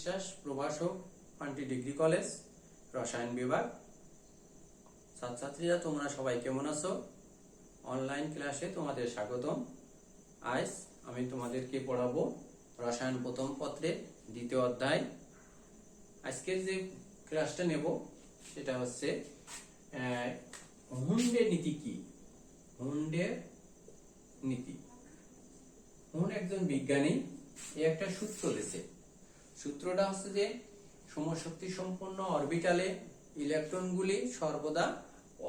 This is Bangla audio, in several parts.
বিশ্বাস, প্রভাষক, পান্টি ডিগ্রি কলেজ, রসায়ন বিভাগ। ছাত্রছাত্রীরা তোমরা সবাই কেমন আছো? অনলাইন ক্লাসে তোমাদের স্বাগতম। আজ আমি তোমাদেরকে পড়াবো রসায়ন প্রথম পত্রের দ্বিতীয় অধ্যায়। আজকের যে ক্লাসটা নেব সেটা হচ্ছে হুন্ডের নীতি কি। হুন্ডের নীতি। হুন্ড একজন বিজ্ঞানী, একটা সূত্র দিয়েছে। সূত্রটা হচ্ছে যে সমশক্তি সম্পন্ন অরবিটালে ইলেকট্রনগুলি সর্বদা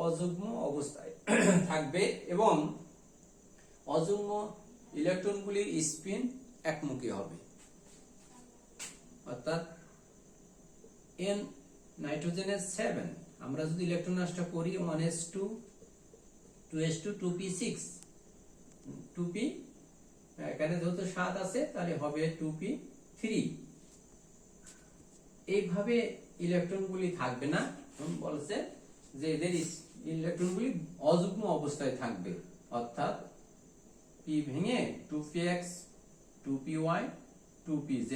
অযুগ্ম অবস্থায় থাকবে এবং অযুগ্ম ইলেকট্রনগুলির স্পিন একমুখী হবে। অর্থাৎ n নাইট্রোজেনের 7 আমরা যদি ইলেকট্রন রাশিটা করি 1s2 2s2 2p6 2p, এখানে যেহেতু 7 আছে তাহলে হবে 2p3। এইভাবে ইলেকট্রনগুলি থাকবে না, বলছে যে এদের ইলেকট্রনগুলি অযুগ্ম অবস্থায় থাকবে। অর্থাৎ p ভেঙে 2px 2py 2pz,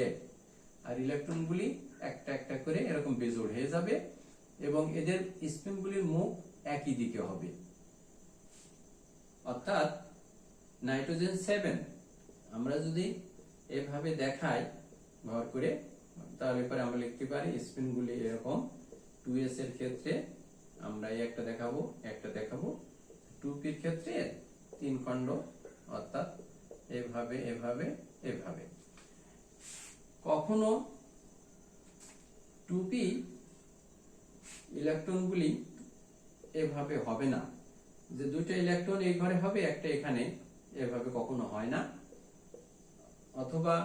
আর ইলেকট্রনগুলি একটা একটা করে এরকম বেজোড় হয়ে যাবে এবং এদের স্পিনগুলির মুখ একই দিকে হবে। অর্থাৎ নাইট্রোজেন 7 আমরা যদি এভাবে দেখাই ভর করে, তাহলে পরে আমরা লিখতে পারি স্পিনগুলি এরকম। 2s এর ক্ষেত্রে আমরা একটা দেখাবো, একটা দেখাবো। 2p এর ক্ষেত্রে 3 খণ্ড, অর্থাৎ এভাবে এভাবে এভাবে। কখনো 2p ইলেকট্রনগুলি এভাবে হবে না, যে দুটো ইলেকট্রন এই ঘরে হবে একটা এখানে, এভাবে কখনো হয় না। অথবা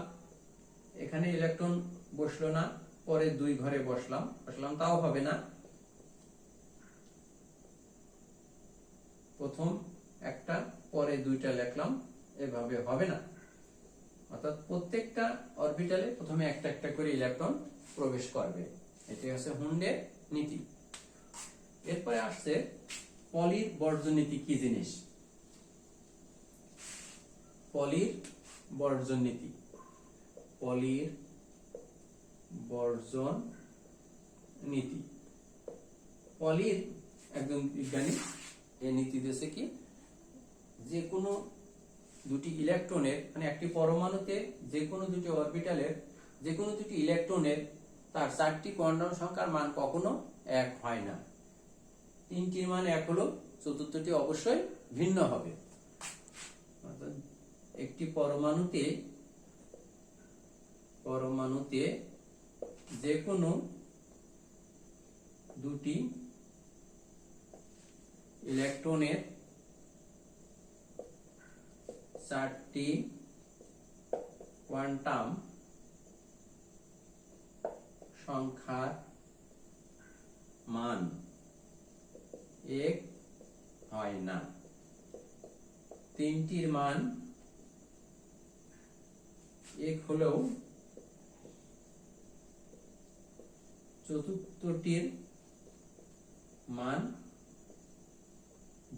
এখানে ইলেকট্রন বসলো না, পরে দুই ঘরে বসলাম, তাও হবে না। প্রথম একটা পরে দুইটা লিখলাম, এভাবে হবে না। অর্থাৎ প্রত্যেকটা অরবিটালে প্রথমে একটা একটা করে ইলেকট্রন প্রবেশ করবে। এটাই হচ্ছে হুন্ডের নীতি। এরপরে আসছে পলির বর্জন নীতি। কি জিনিস পলির বর্জন নীতি? পলির বর্জন নীতি। পলির একজন বিজ্ঞানী এই নীতি দিয়েছে কি, যে কোনো দুটি ইলেকট্রনের মানে একটি পরমাণুতে যে কোনো দুটি অরবিটালের যে কোনো দুটি ইলেকট্রনের তার 4টি কোয়ান্টাম সংখ্যার মান কখনো এক হয় না। 3টির মান এক হলো, চতুর্থটি অবশ্যই ভিন্ন হবে। একটি পরমাণুতে যে কোনো দুটি ইলেকট্রনের 4টি কোয়ান্টাম সংখ্যার মান এক হয় না। 3টির মান এক হলেও চতুর্থটির মান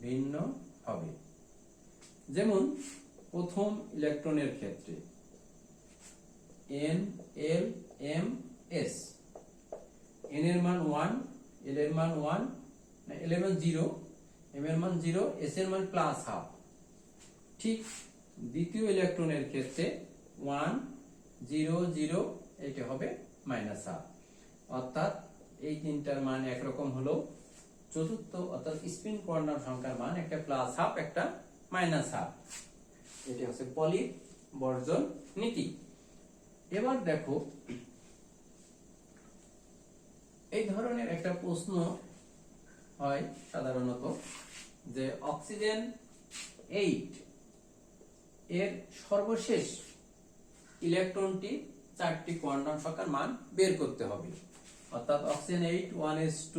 ভিন্ন হবে। যেমন প্রথম ইলেকট্রনের ক্ষেত্রে n l m s, n এর মান 1, l এর মান 1, l এর মান 0, m এর মান 0, s এর মান +12। ঠিক দ্বিতীয় ইলেকট্রনের ক্ষেত্রে 1 0 0, এটা হবে -12। অর্থাৎ এই তিনটার মান একরকম হলো, চতুর্থ অর্থাৎ স্পিন কোয়ান্টাম সংখ্যার মান একটা +12 একটা -12। এটা হচ্ছে পলির বর্জন নীতি। এবার দেখো, এই ধরনের একটা প্রশ্ন হয় সাধারণত, যে অক্সিজেন 8 এর সর্বশেষ ইলেকট্রনটি 4টি কোয়ান্টাম সংখ্যার মান বের করতে হবে। অর্থাৎ অক্সিজেন 8 1s2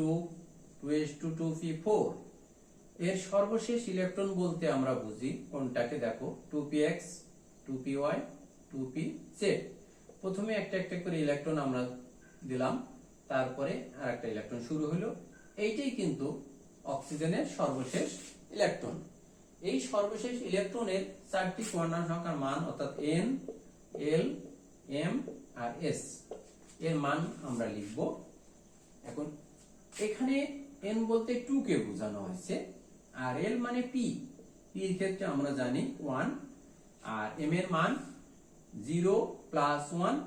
2s2 2p4 এর সর্বশেষ ইলেকট্রন বলতে আমরা বুঝি কোনটাকে? দেখো 2px 2py 2pz। প্রথমে একটা একটা করে ইলেকট্রন আমরা দিলাম, তারপরে আরেকটা ইলেকট্রন শুরু হলো। এইটাই কিন্তু অক্সিজেনের সর্বশেষ ইলেকট্রন। এই সর্বশেষ ইলেকট্রনের 4টি কোয়ান্টাম সংখ্যার মান, অর্থাৎ n l m আর s, এর মান আমরা লিখব। এখন এখানে n বলতে 2 কে বোঝানো হয়েছে, আর l মানে p, p এর ক্ষেত্রে আমরা জানি 1, আর m এর মান 0 প্লাস 1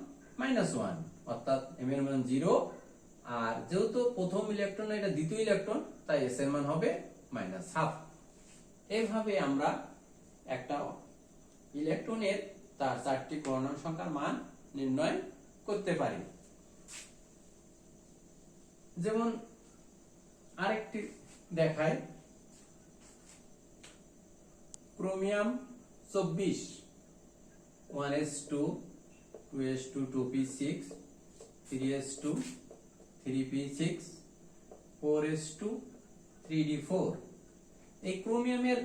মাইনাস 1, অর্থাৎ m এর মান 0, আর যেহেতু প্রথম ইলেকট্রন এটা দ্বিতীয় ইলেকট্রন, তাই s এর মান হবে মাইনাস হাফ। এইভাবে আমরা একটা ইলেকট্রনের তার 4টি কোয়ান্টাম সংখ্যার মান নির্ণয় করতে পারি। যেমন আরেকটি দেখায়, chromium 24, 1s2, 2s2, 2p6, 3s2, 3p6, 4s2, 3d4। এই ক্রোমিয়ামের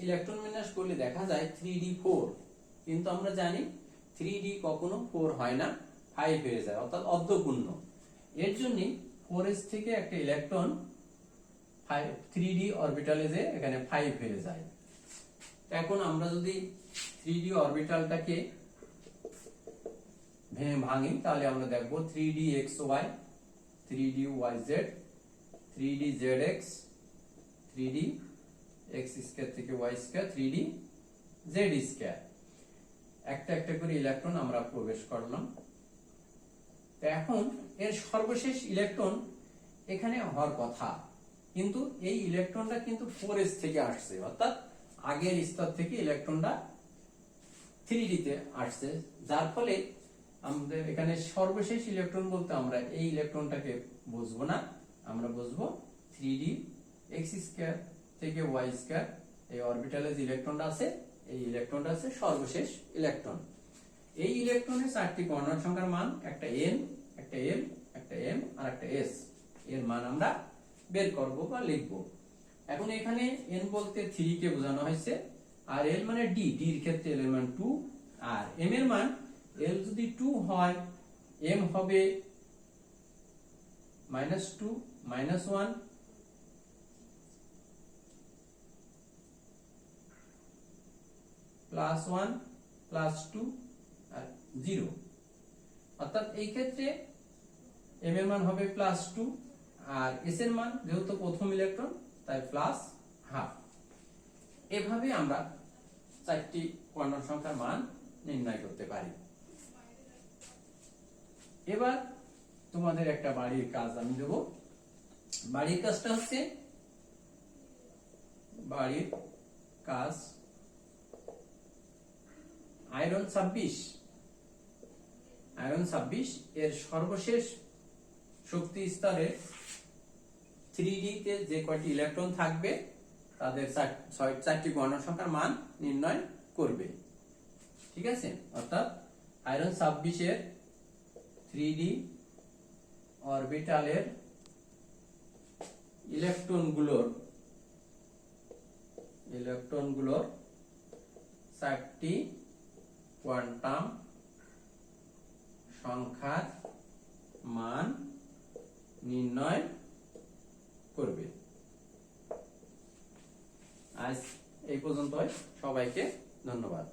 ইলেকট্রন বিন্যাস করলে দেখা যায় 3d4, কিন্তু আমরা জানি 3d কখনো 4 হয় না, 5 হয়ে যায়, অর্থাৎ অর্ধপূর্ণ। এর জন্য 4s থেকে একটা ইলেকট্রন 3d অরবিটালে যে এখানে 5 হয়ে যায়। এখন আমরা যদি 3d অরবিটালটাকে ভাঙি, তাহলে আমরা দেখব 3dxy, 3dyz, 3dzx, 3d x square থেকে y square, 3d z square. একটা একটা করে ইলেকট্রন আমরা প্রবেশ করলাম। তো এখন এর সর্বশেষ ইলেকট্রন এখানে হওয়ার কথা, কিন্তু এই ইলেকট্রনটা কিন্তু 4s থেকে আসছে, অর্থাৎ আগের স্তর থেকে ইলেকট্রনটা 3d তে আসছে, যার ফলে আমাদের এখানে সর্বশেষ ইলেকট্রন বলতে আমরা এই ইলেকট্রনটাকে বুঝবো না, আমরা বুঝবো 3d x স্কয়ার থেকে y স্কয়ার। এই অরবিটালে যে ইলেকট্রনটা আছে, এই ইলেকট্রনটা আছে সর্বশেষ ইলেকট্রন। এই ইলেকট্রনের 4টি কোয়ান্টাম সংখ্যার মান, একটা n, একটা l, একটা m আর একটা s, এর মান আমরা বের করব বা লিখব। এখন এখানে n বলতে 3 কে বোঝানো হয়েছে, আর l মানে d, d এর ক্ষেত্রে l এর মান 2, আর m এর মান, l যদি 2 হয় m হবে -2, -1, +1, +2 আর 0, অর্থাৎ এই ক্ষেত্রে m এর মান হবে +2, আর s এর মান যেহেতু প্রথম ইলেকট্রন তাই +12। এভাবে আমরা 4টি কোয়ান্টাম সংখ্যার মান নির্ণয় করতে পারি। এবার তোমাদের একটা বাড়ির কাজ আমি দেব। বাড়ির কাজটা হচ্ছে, বাড়ির কাজ আয়রন 26 এর সর্বশেষ শক্তি স্তরে 3d তে যে কয়টি ইলেকট্রন থাকবে তাদের 4টি কোয়ান্টাম সংখ্যার মান নির্ণয় করবে। ঠিক আছে, অর্থাৎ আয়রন 26 এর 3d অরবিটালের ইলেকট্রনগুলোর 4টি কোয়ান্টাম সংখ্যার মান নির্ণয় করবে। আজ এই পর্যন্তই, সবাইকে ধন্যবাদ।